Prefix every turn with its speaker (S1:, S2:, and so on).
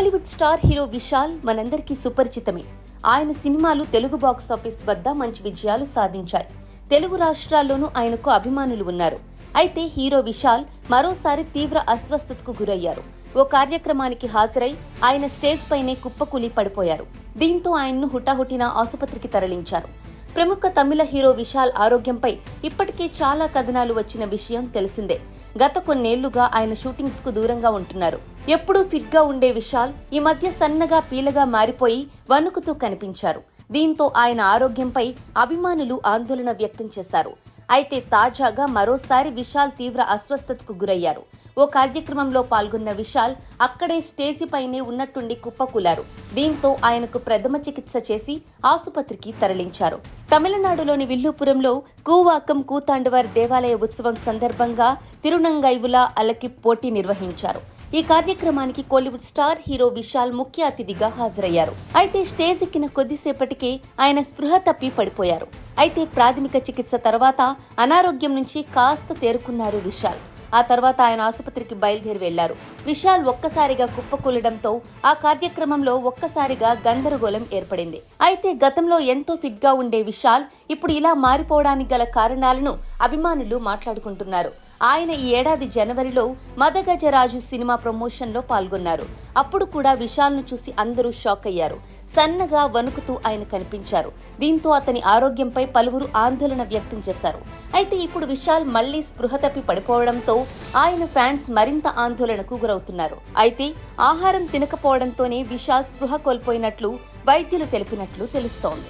S1: Kollywood star hero Vishal మనందరికీ సుపరిచితమే. ఆయన సినిమాలు తెలుగు బాక్స్ ఆఫీస్ వద్ద మంచి విజయాలు సాధించాయి. తెలుగు రాష్ట్రాల్లోనూ ఆయనకు అభిమానులు ఉన్నారు. అయితే హీరో విశాల్ మరోసారి తీవ్ర అస్వస్థతకు గురయ్యారు. ఓ కార్యక్రమానికి హాజరై ఆయన స్టేజ్ పైనే కుప్పకూలి పడిపోయారు. దీంతో ఆయన్ను హుటాహుటిన ఆసుపత్రికి తరలించారు. ప్రముఖ తమిళ హీరో విశాల్ ఆరోగ్యంపై ఇప్పటికే చాలా కథనాలు వచ్చిన విషయం తెలిసిందే. గత కొన్నేళ్లుగా ఆయన షూటింగ్స్ కు దూరంగా ఉంటున్నారు. ఎప్పుడూ ఫిట్ గా ఉండే విశాల్ ఈ మధ్య సన్నగా పీలగా మారిపోయి వణుకుతూ కనిపించారు. దీంతో ఆయన ఆరోగ్యంపై అభిమానులు ఆందోళన వ్యక్తం చేశారు. అయితే తాజాగా మరోసారి విశాల్ తీవ్ర అస్వస్థతకు గురయ్యారు. ఓ కార్యక్రమంలో పాల్గొన్న విశాల్ అక్కడే స్టేజి పైనే ఉన్నట్టుండి కుప్పకూలారు. దీంతో ఆయనకు ప్రథమ చికిత్స చేసి ఆసుపత్రికి తరలించారు. తమిళనాడులోని విల్లుపురంలో కూవాకం కూతాండవర్ దేవాలయ ఉత్సవం సందర్భంగా తిరునంగైవుల అలకి పోటీ నిర్వహించారు. ఈ కార్యక్రమానికి కోలీవుడ్ స్టార్ హీరో విశాల్ ముఖ్య అతిథిగా హాజరయ్యారు. అయితే స్టేజ్ ఎక్కిన కొద్దిసేపటికే ఆయన స్పృహ తప్పి పడిపోయారు. అయితే ప్రాథమిక చికిత్స తర్వాత అనారోగ్యం నుంచి కాస్త తేరుకున్నారు విశాల్. ఆ తర్వాత ఆయన ఆసుపత్రికి బయలుదేరి వెళ్లారు. విశాల్ ఒక్కసారిగా కుప్పకూలడంతో ఆ కార్యక్రమంలో ఒక్కసారిగా గందరగోళం ఏర్పడింది. అయితే గతంలో ఎంతో ఫిట్ గా ఉండే విశాల్ ఇప్పుడు ఇలా మారిపోవడానికి గల కారణాలను అభిమానులు మాట్లాడుకుంటున్నారు. ఆయన ఈ ఏడాది జనవరిలో మదగజరాజు సినిమా ప్రమోషన్ లో పాల్గొన్నారు. అప్పుడు కూడా విశాల్ ను చూసి అందరూ షాక్ అయ్యారు. సన్నగా వణుకుతూ ఆయన కనిపించారు. దీంతో అతని ఆరోగ్యంపై పలువురు ఆందోళన వ్యక్తం చేశారు. అయితే ఇప్పుడు విశాల్ మళ్లీ స్పృహ తప్పి పడిపోవడంతో ఆయన ఫ్యాన్స్ మరింత ఆందోళనకు గురవుతున్నారు. అయితే ఆహారం తినకపోవడంతోనే విశాల్ స్పృహ కోల్పోయినట్లు వైద్యులు తెలిపినట్లు తెలుస్తోంది.